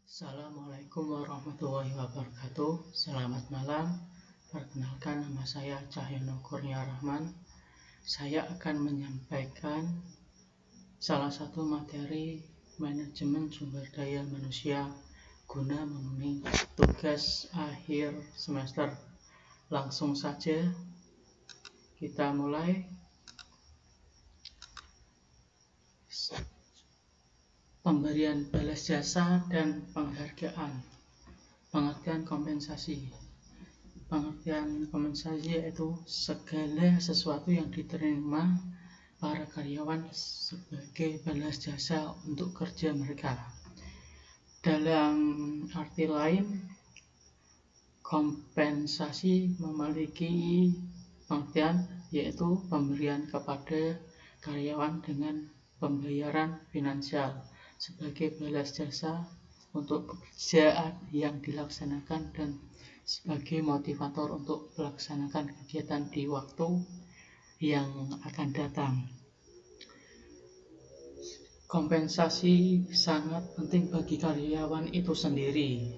Assalamualaikum warahmatullahi wabarakatuh. Selamat malam. Perkenalkan, nama saya Cahyono Kurnia Rahman. Saya akan menyampaikan salah satu materi manajemen sumber daya manusia guna memenuhi tugas akhir semester. Langsung saja kita mulai. Pemberian balas jasa dan penghargaan. Pengertian kompensasi. Pengertian kompensasi yaitu segala sesuatu yang diterima para karyawan sebagai balas jasa untuk kerja mereka. Dalam arti lain, kompensasi memiliki pengertian yaitu pemberian kepada karyawan dengan pembayaran finansial sebagai balas jasa untuk pekerjaan yang dilaksanakan dan sebagai motivator untuk melaksanakan kegiatan di waktu yang akan datang. Kompensasi sangat penting bagi karyawan itu sendiri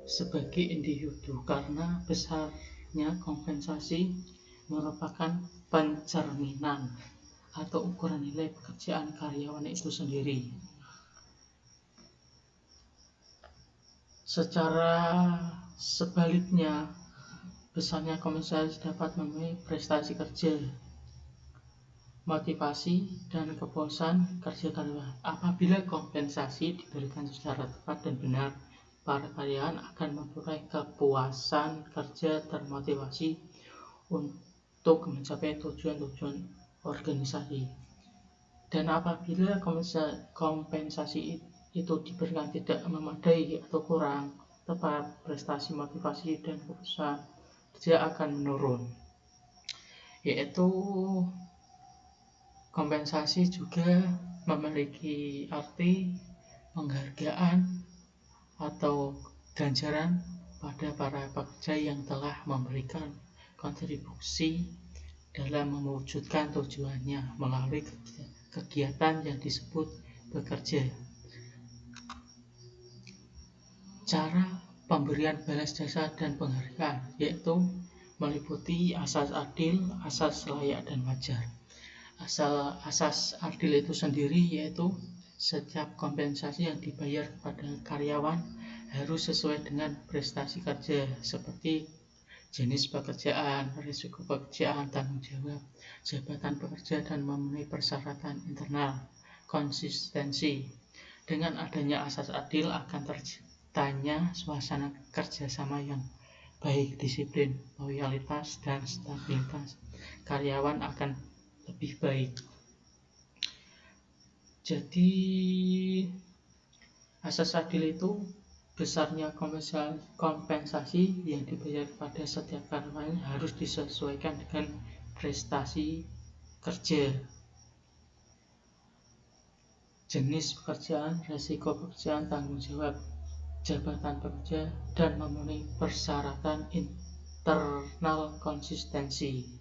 sebagai individu karena besarnya kompensasi merupakan pencerminan atau ukuran nilai pekerjaan karyawan itu sendiri. Secara sebaliknya, besarnya kompensasi dapat memenuhi prestasi kerja, motivasi, dan kepuasan kerja karyawan. Apabila kompensasi diberikan secara tepat dan benar, para karyawan akan memperoleh kepuasan kerja termotivasi untuk mencapai tujuan-tujuan organisasi. Dan apabila kompensasi itu diberikan tidak memadai atau kurang tepat, prestasi, motivasi, dan kepuasan kerja akan menurun. Yaitu kompensasi juga memiliki arti penghargaan atau ganjaran pada para pekerja yang telah memberikan kontribusi dalam mewujudkan tujuannya melalui kegiatan yang disebut bekerja. Cara pemberian balas jasa dan penghargaan yaitu meliputi asas adil, asas layak dan wajar. Asas adil itu sendiri yaitu setiap kompensasi yang dibayar kepada karyawan harus sesuai dengan prestasi kerja seperti jenis pekerjaan, risiko pekerjaan, tanggung jawab, jabatan pekerja, dan memenuhi persyaratan internal, konsistensi. Dengan adanya asas adil akan terciptanya suasana kerjasama yang baik, disiplin, loyalitas, dan stabilitas karyawan akan lebih baik. Jadi asas adil itu besarnya kompensasi yang dibayar pada setiap karyawan harus disesuaikan dengan prestasi kerja, jenis pekerjaan, resiko pekerjaan, tanggung jawab, jabatan pekerja, dan memenuhi persyaratan internal konsistensi.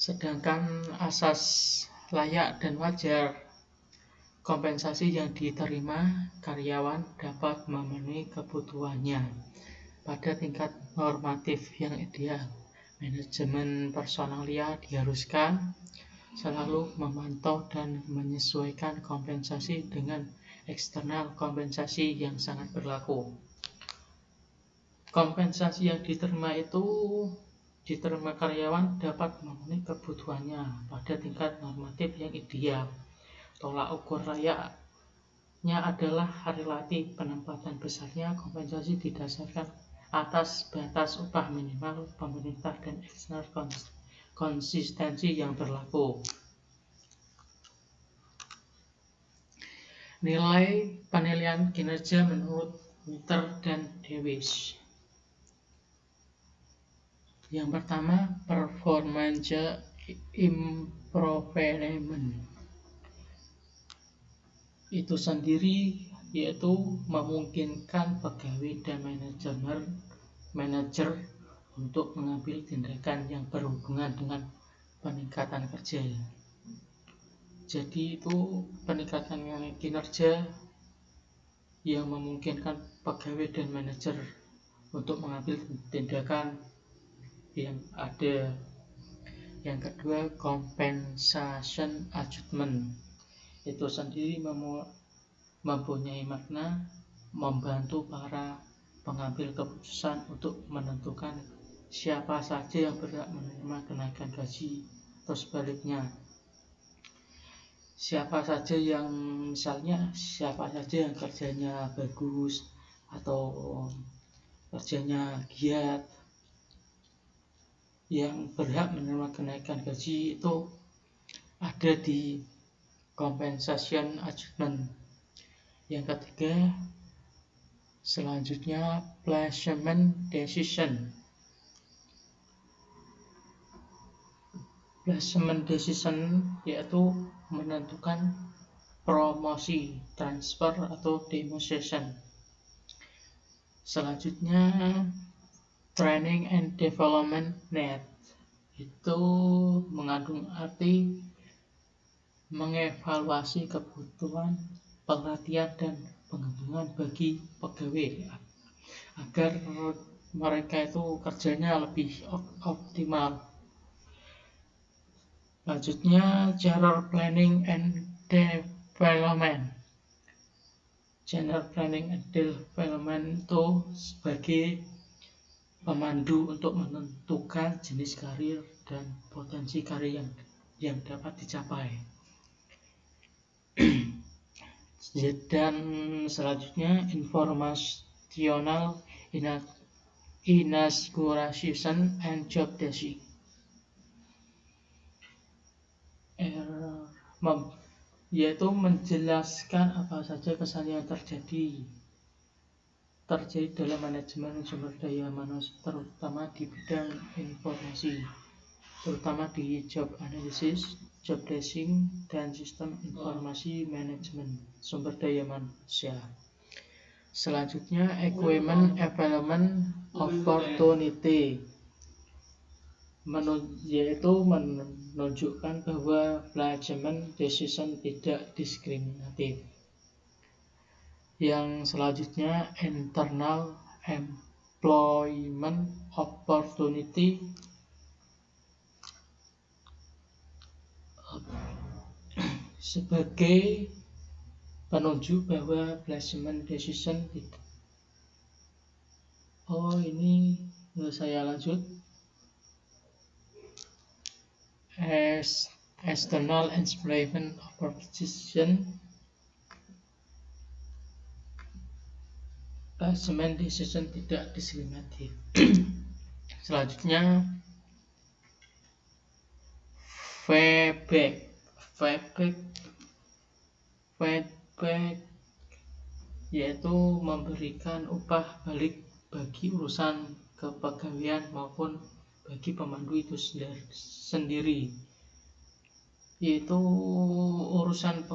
Sedangkan asas layak dan wajar, kompensasi yang diterima karyawan dapat memenuhi kebutuhannya pada tingkat normatif yang ideal. Manajemen personalia diharuskan selalu memantau dan menyesuaikan kompensasi dengan eksternal kompensasi yang sangat berlaku. Kompensasi yang diterima karyawan dapat memenuhi kebutuhannya pada tingkat normatif yang ideal. Tolak ukur layaknya adalah relatif. Penempatan besarnya kompensasi didasarkan atas batas upah minimal pemerintah dan eksternal konsistensi yang berlaku. Nilai penilaian kinerja menurut Winter dan Davis. Yang pertama, performance improvement. Itu sendiri yaitu memungkinkan pegawai dan manajer untuk mengambil tindakan yang berhubungan dengan peningkatan kerja. Jadi itu peningkatan kinerja yang memungkinkan pegawai dan manajer untuk mengambil tindakan yang ada. Yang kedua, compensation adjustment itu sendiri mempunyai makna membantu para pengambil keputusan untuk menentukan siapa saja yang berhak menerima kenaikan gaji atau sebaliknya. Siapa saja yang kerjanya bagus atau kerjanya giat yang berhak menerima kenaikan gaji itu ada di compensation adjustment. Yang ketiga, selanjutnya placement decision. Placement decision yaitu menentukan promosi, transfer atau demotion. Selanjutnya training and development need, itu mengandung arti mengevaluasi kebutuhan pelatihan dan pengembangan bagi pegawai agar mereka itu kerjanya lebih optimal. Selanjutnya general planning and development. General planning and development itu sebagai pemandu untuk menentukan jenis karir dan potensi karir yang dapat dicapai. Dan selanjutnya informational inauguration and job desk, yaitu menjelaskan apa saja kesalahan yang terjadi dalam manajemen sumber daya manusia, terutama di bidang informasi, terutama di job analysis, job desk, dan sistem informasi manajemen sumber daya manusia. Selanjutnya equipment development opportunity, yaitu menunjukkan bahwa placement decision tidak diskriminatif. Yang selanjutnya internal employment opportunity, sebagai penunjuk bahwa placement decision tidak. Ini saya lanjut. External employment opportunity, placement decision tidak diskriminatif. Selanjutnya feedback yaitu memberikan upah balik bagi urusan kepegawaian maupun bagi pemandu itu sendiri, yaitu urusan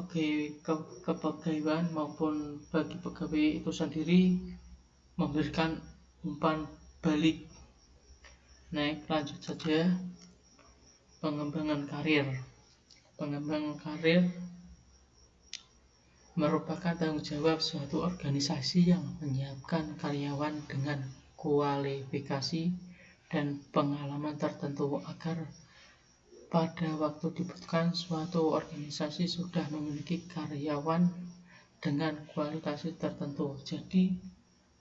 kepegawaian maupun bagi pegawai itu sendiri memberikan umpan balik. Lanjut saja. Pengembangan karir merupakan tanggung jawab suatu organisasi yang menyiapkan karyawan dengan kualifikasi dan pengalaman tertentu agar pada waktu dibutuhkan suatu organisasi sudah memiliki karyawan dengan kualifikasi tertentu. Jadi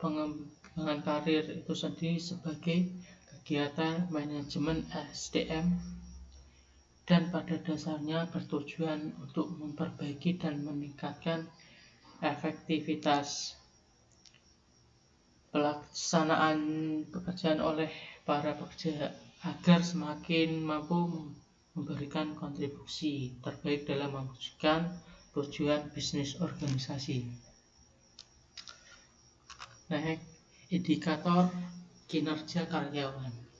pengembangan karir itu sendiri sebagai kegiatan manajemen SDM dan pada dasarnya bertujuan untuk memperbaiki dan meningkatkan efektivitas pelaksanaan pekerjaan oleh para pekerja agar semakin mampu memberikan kontribusi terbaik dalam mewujudkan tujuan bisnis organisasi. Indikator kinerja karyawan.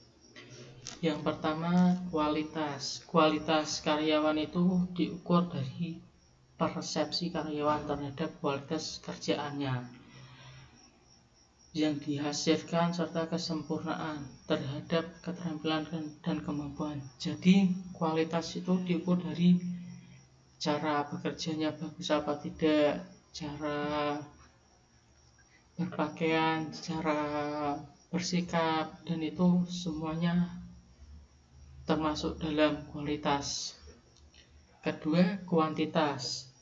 Yang pertama, kualitas karyawan itu diukur dari persepsi karyawan terhadap kualitas kerjaannya yang dihasilkan serta kesempurnaan terhadap keterampilan dan kemampuan. Jadi kualitas itu diukur dari cara bekerjanya bagus apa tidak, cara berpakaian, cara bersikap, dan itu semuanya termasuk dalam kualitas. Kedua, kuantitas.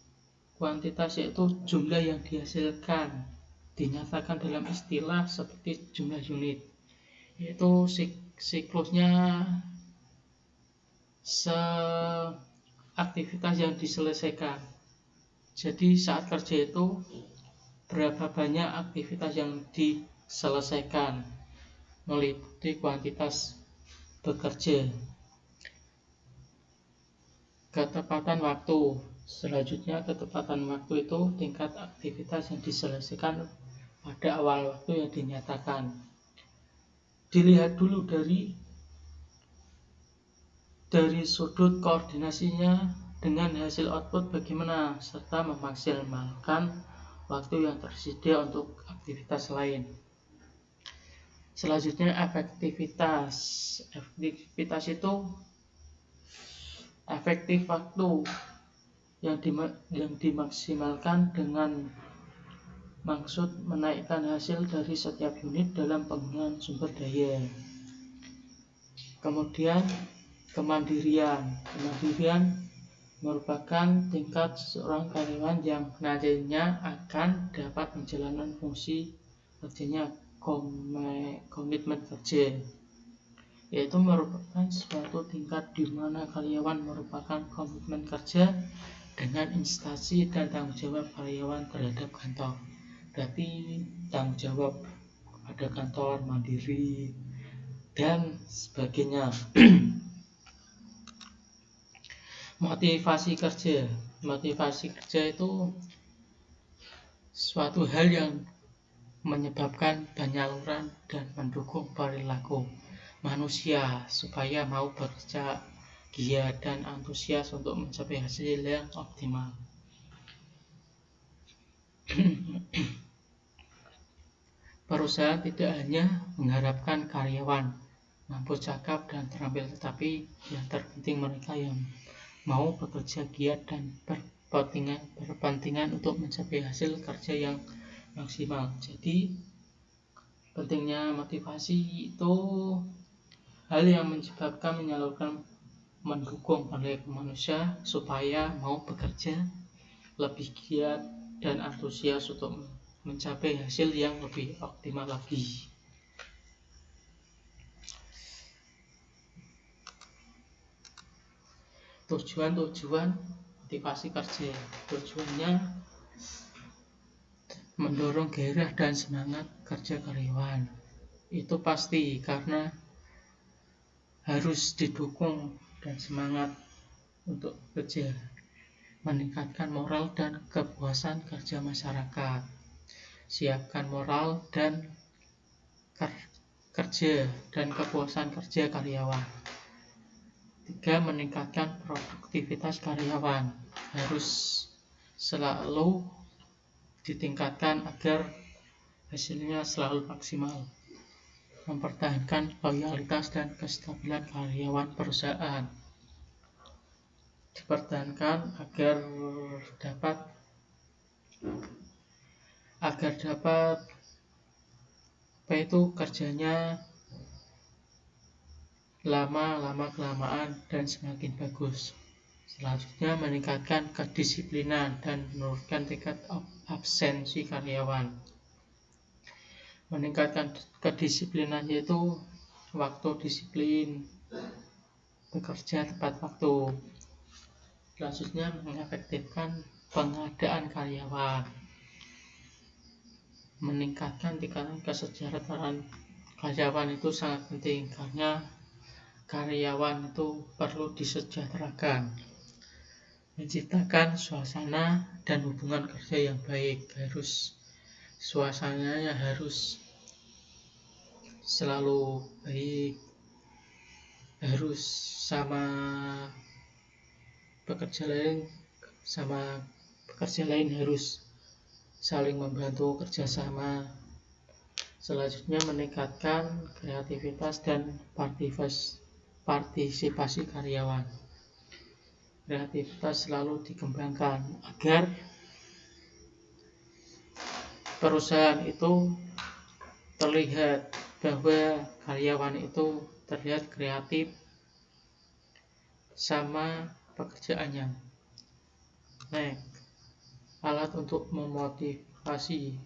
Kuantitas yaitu jumlah yang dihasilkan, dinyatakan dalam istilah seperti jumlah unit, yaitu siklusnya aktivitas yang diselesaikan. Jadi saat kerja itu berapa banyak aktivitas yang diselesaikan, meliputi kuantitas bekerja. Ketepatan waktu. Selanjutnya, ketepatan waktu itu tingkat aktivitas yang diselesaikan pada awal waktu yang dinyatakan. Dilihat dulu dari sudut koordinasinya dengan hasil output bagaimana, serta memaksimalkan waktu yang tersedia untuk aktivitas lain. Selanjutnya, efektivitas. Efektivitas itu efektif waktu yang dimaksimalkan dengan maksud menaikkan hasil dari setiap unit dalam penggunaan sumber daya. Kemudian, kemandirian. Kemandirian merupakan tingkat seorang karyawan yang nantinya akan dapat menjalankan fungsi kerjanya, komitmen kerja, yaitu merupakan suatu tingkat di mana karyawan merupakan komitmen kerja dengan instansi dan tanggung jawab karyawan terhadap kantor. Berarti tanggung jawab pada kantor, mandiri, dan sebagainya. Motivasi kerja. Motivasi kerja itu suatu hal yang menyebabkan penyaluran dan mendukung perilaku manusia supaya mau bekerja giat dan antusias untuk mencapai hasil yang optimal. Perusahaan tidak hanya mengharapkan karyawan mampu cakap dan terampil, tetapi yang terpenting mereka yang mau bekerja giat dan berkepentingan untuk mencapai hasil kerja yang maksimal. Jadi pentingnya motivasi itu hal yang menyebabkan menyalurkan, mendukung perilaku manusia supaya mau bekerja lebih giat dan antusias untuk mencapai hasil yang lebih optimal lagi. Tujuan motivasi kerja. Tujuannya mendorong gairah dan semangat kerja karyawan. Itu pasti karena harus didukung dan semangat untuk bekerja, meningkatkan moral dan kepuasan kerja masyarakat, siapkan moral dan kerja dan kepuasan kerja karyawan. 3. Meningkatkan produktivitas karyawan, harus selalu ditingkatkan agar hasilnya selalu maksimal. Mempertahankan loyalitas dan kestabilan karyawan perusahaan, dipertahankan agar dapat kerjanya lama kelamaan dan semakin bagus. Selanjutnya, meningkatkan kedisiplinan dan menurunkan tingkat absensi karyawan. Meningkatkan kedisiplinan yaitu waktu disiplin, bekerja tepat waktu. Selanjutnya, mengefektifkan pengadaan karyawan, meningkatkan tingkat kesejahteraan karyawan itu sangat penting karena karyawan itu perlu disejahterakan, menciptakan suasana dan hubungan kerja yang baik. Suasananya harus selalu baik, harus sama pekerja lain harus saling membantu, kerjasama. Selanjutnya, meningkatkan kreativitas dan partisipasi karyawan. Kreativitas selalu dikembangkan agar perusahaan itu terlihat bahwa karyawan itu terlihat kreatif sama pekerjaannya. Next, alat untuk memotivasi.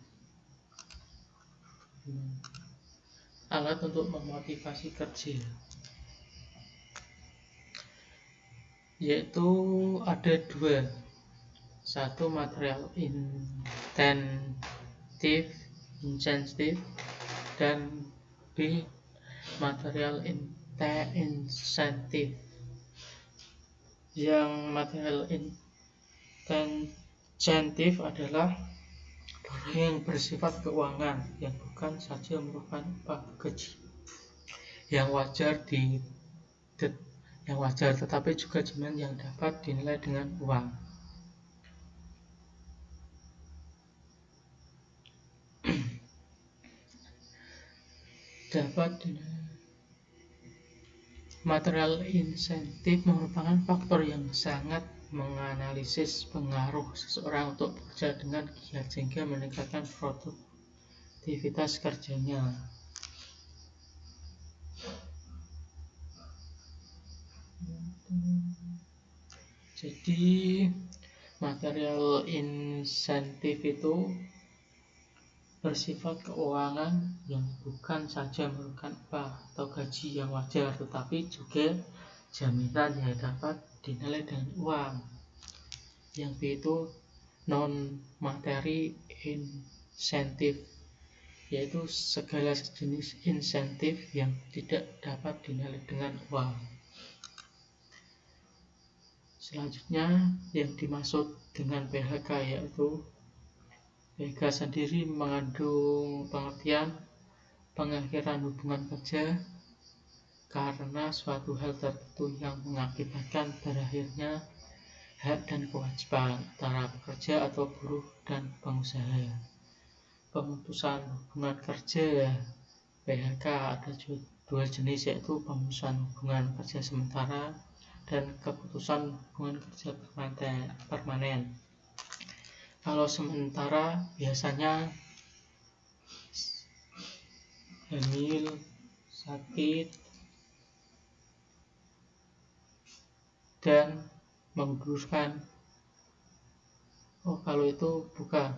Alat untuk memotivasi kerja, yaitu ada dua. Satu, material insentif, dan B, material insentif. Yang material insentif adalah barang yang bersifat keuangan yang bukan saja merupakan gaji yang wajar tetapi juga jaminan yang dapat dinilai dengan uang. Material insentif merupakan faktor yang sangat menganalisis pengaruh seseorang untuk bekerja dengan giat sehingga meningkatkan produktivitas kerjanya. Jadi material insentif itu bersifat keuangan yang bukan saja merupakan upah atau gaji yang wajar tetapi juga jaminan yang dapat dinilai dengan uang. Yang B itu non materi insentif, yaitu segala jenis insentif yang tidak dapat dinilai dengan uang. Selanjutnya yang dimaksud dengan PHK yaitu PHK sendiri mengandung pengertian pengakhiran hubungan kerja karena suatu hal tertentu yang mengakibatkan berakhirnya hak dan kewajiban antara pekerja atau buruh dan pengusaha. Pemutusan hubungan kerja PHK ada dua jenis, yaitu pemutusan hubungan kerja sementara dan keputusan hubungan kerja permanen. Kalau sementara biasanya hamil, sakit, dan mengundurkan. Kalau itu bukan.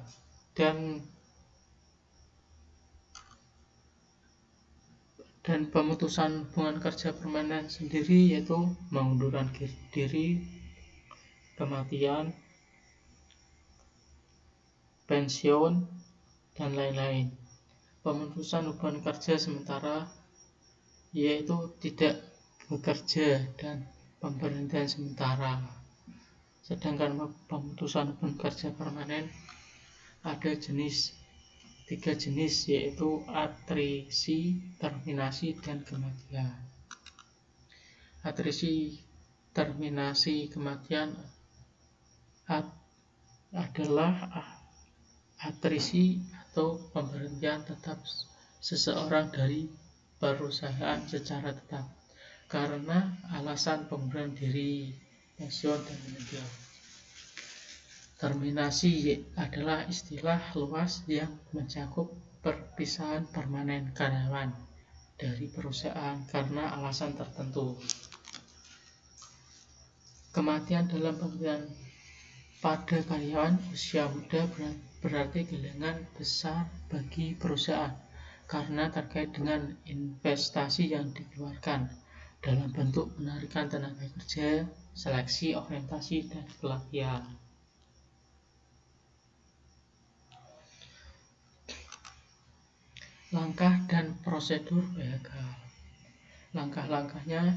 Dan pemutusan hubungan kerja permanen sendiri yaitu mengundurkan diri, kematian, pensiun, dan lain-lain. Pemutusan hubungan kerja sementara yaitu tidak bekerja dan pemberhentian sementara. Sedangkan pemutusan hubungan kerja permanen ada tiga jenis, yaitu atrisi, terminasi, dan kematian. Atrisi, terminasi, kematian adalah atrisi atau pemberhentian tetap seseorang dari perusahaan secara tetap karena alasan pengunduran diri, pensiun, dan meninggal. Terminasi adalah istilah luas yang mencakup perpisahan permanen karyawan dari perusahaan karena alasan tertentu. Kematian dalam pengertian pada karyawan usia muda berarti kehilangan besar bagi perusahaan karena terkait dengan investasi yang dikeluarkan dalam bentuk penarikan tenaga kerja, seleksi, orientasi, dan pelatihan. Langkah dan prosedur PHK. Langkah-langkahnya,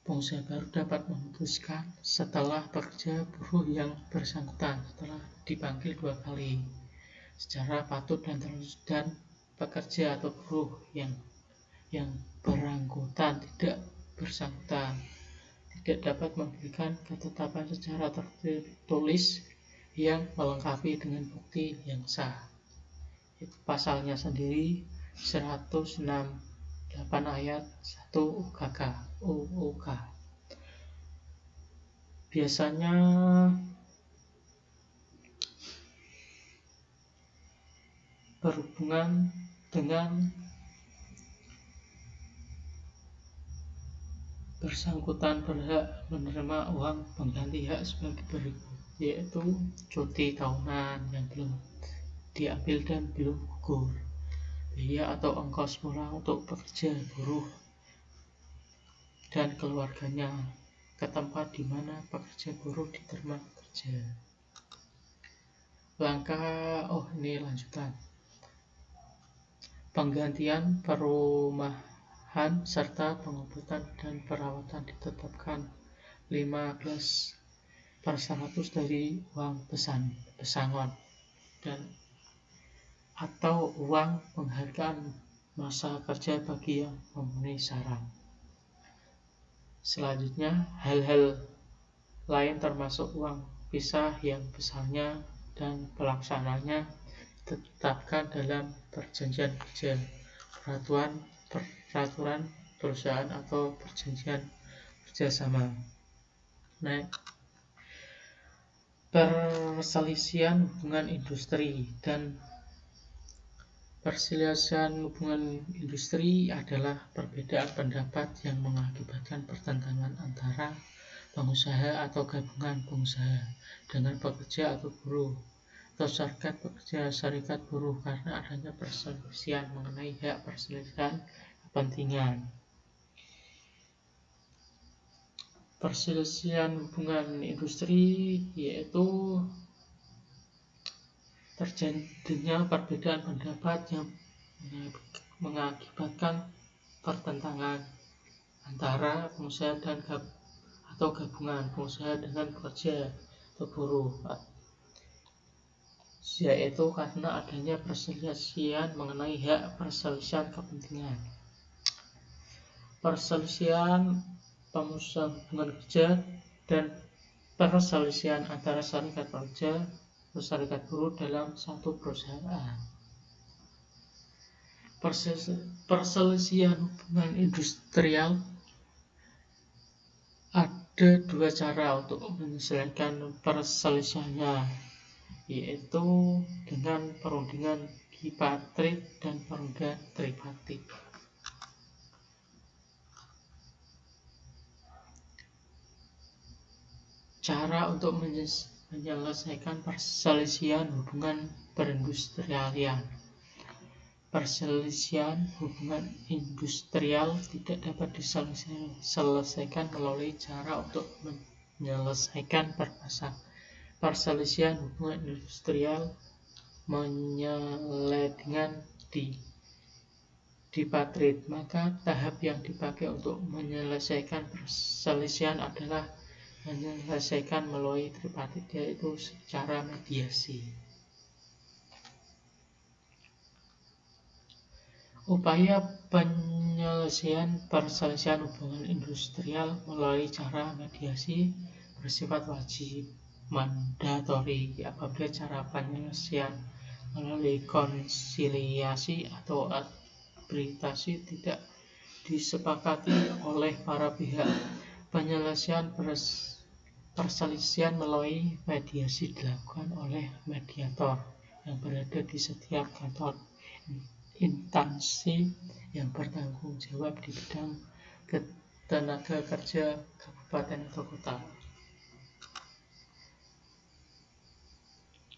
pengusaha baru dapat memutuskan setelah pekerja buruh yang bersangkutan setelah dipanggil 2 kali secara patut dan terus, dan pekerja atau buruh yang beranggotan tidak bersangkutan tidak dapat memberikan ketetapan secara tertulis yang melengkapi dengan bukti yang sah. Itu pasalnya sendiri 168 ayat 1 UUK. Biasanya berhubungan dengan bersangkutan berhak menerima uang pengganti hak sebagai berikut, yaitu cuti tahunan yang belum diambil dan belum gugur, biaya atau ongkos pulang untuk pekerja buruh dan keluarganya ke tempat di mana pekerja buruh diterima bekerja. Ini lanjutan. Penggantian perumahan serta pengobatan dan perawatan ditetapkan 15% dari uang pesangon dan atau uang penghargaan masa kerja bagi yang memenuhi syarat. Selanjutnya, hal-hal lain termasuk uang pisah yang besarnya dan pelaksananya ditetapkan dalam perjanjian kerja, peraturan perusahaan atau perjanjian kerjasama. Perselisihan hubungan industri dan perselisihan hubungan industri adalah perbedaan pendapat yang mengakibatkan pertentangan antara pengusaha atau gabungan pengusaha dengan pekerja atau buruh atau serikat pekerja serikat buruh karena adanya perselisihan mengenai hak perselisihan kepentingan. Perselisihan hubungan industri yaitu terjadinya perbedaan pendapat yang mengakibatkan pertentangan antara pengusaha dan atau gabungan pengusaha dengan pekerja atau buruh, yaitu karena adanya perselisihan mengenai hak perselisihan kepentingan. Perselisihan pengusaha hubungan kerja dan perselisihan antara serikat pekerja atau serikat buruh dalam satu perusahaan. Perselisihan hubungan industrial ada dua cara untuk menyelesaikan perselisihannya, yaitu dengan perundingan bipartit dan perundingan tripartit. Cara untuk menyelesaikan perselisihan hubungan perindustrialian. Perselisihan hubungan industrial tidak dapat diselesaikan melalui cara untuk menyelesaikan perselisihan hubungan industrial dengan bipartit. Maka tahap yang dipakai untuk menyelesaikan perselisihan adalah menyelesaikan melalui tripartit, yaitu secara mediasi. Upaya penyelesaian perselisihan hubungan industrial melalui cara mediasi bersifat wajib mandatori apabila cara penyelesaian melalui konsiliasi atau arbitrasi tidak disepakati oleh para pihak. Penyelesaian perselisihan melalui mediasi dilakukan oleh mediator yang berada di setiap kantor instansi yang bertanggung jawab di bidang tenaga kerja kabupaten atau kota.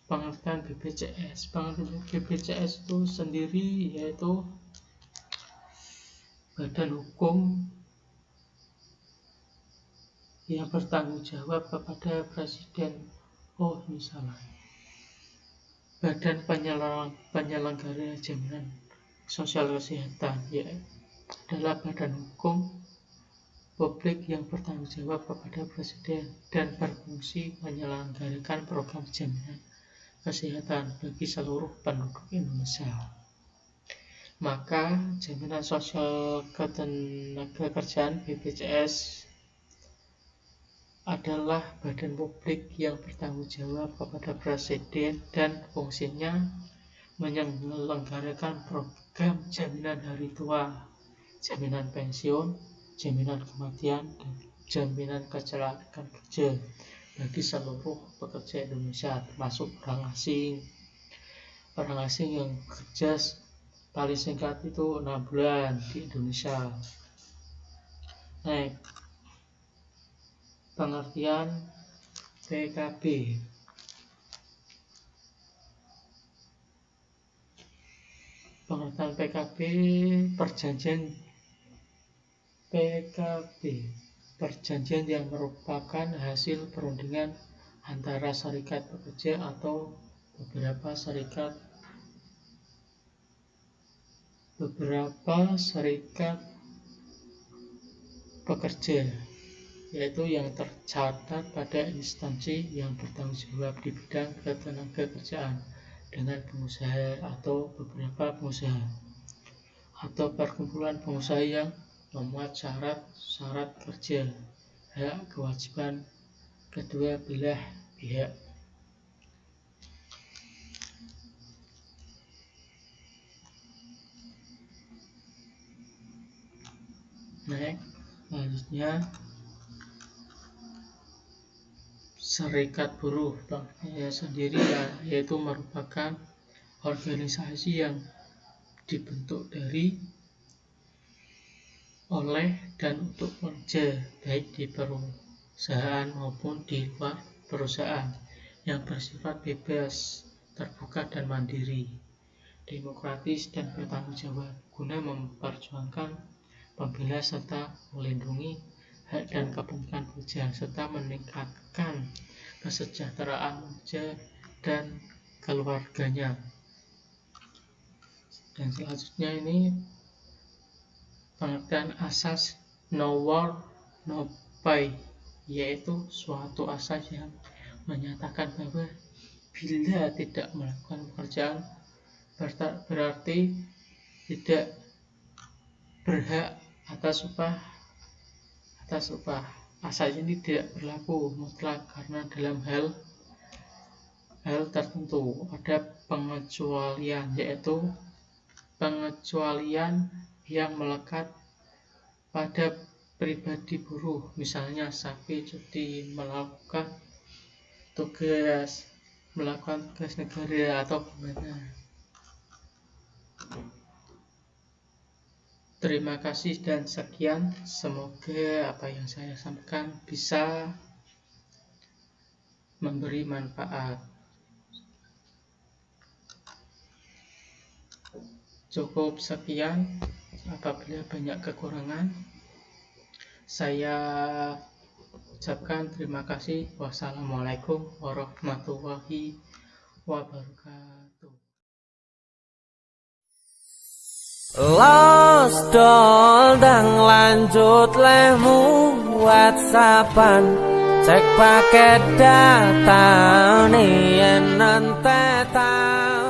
Pengertian BPJS. Pengertian BPJS itu sendiri yaitu badan hukum yang bertanggung jawab kepada presiden. Badan penyelenggara jaminan sosial kesehatan adalah badan hukum publik yang bertanggung jawab kepada presiden dan berfungsi menyelenggarakan program jaminan kesehatan bagi seluruh penduduk Indonesia. Maka jaminan sosial ketenagakerjaan BPJS adalah badan publik yang bertanggung jawab kepada presiden dan fungsinya menyelenggarakan program jaminan hari tua, jaminan pensiun, jaminan kematian, dan jaminan kecelakaan kerja bagi seluruh pekerja Indonesia termasuk orang asing, orang asing yang bekerja paling singkat itu 6 bulan di Indonesia. Next, pengertian PKB. Pengertian PKB, perjanjian yang merupakan hasil perundingan antara serikat pekerja atau beberapa serikat pekerja, yaitu yang tercatat pada instansi yang bertanggung jawab di bidang ketenagakerjaan dengan pengusaha atau beberapa pengusaha, atau perkumpulan pengusaha yang memuat syarat kerja, hak kewajiban kedua belah pihak. Next, selanjutnya serikat buruh sendiri yaitu merupakan organisasi yang dibentuk oleh dan untuk pekerja, baik di perusahaan maupun di luar perusahaan, yang bersifat bebas, terbuka dan mandiri, demokratis dan bertanggung jawab, guna memperjuangkan, membela serta melindungi hak dan kepentingan pekerja, serta meningkatkan kesejahteraan pekerja dan keluarganya. Dan selanjutnya ini pengertian asas no work no pay, yaitu suatu asas yang menyatakan bahwa bila tidak melakukan pekerjaan berarti tidak berhak atas upah. Asas ini tidak berlaku mutlak karena dalam hal tertentu ada pengecualian, yaitu pengecualian yang melekat pada pribadi buruh, misalnya sakit, cuti, melakukan tugas negara atau gimana. Terima kasih dan sekian, semoga apa yang saya sampaikan bisa memberi manfaat. Cukup sekian, apabila banyak kekurangan saya ucapkan terima kasih. Wassalamualaikum warahmatullahi wabarakatuh. Los dol dang lanjut lemu WhatsAppan, cek paket data nih nanti tahu.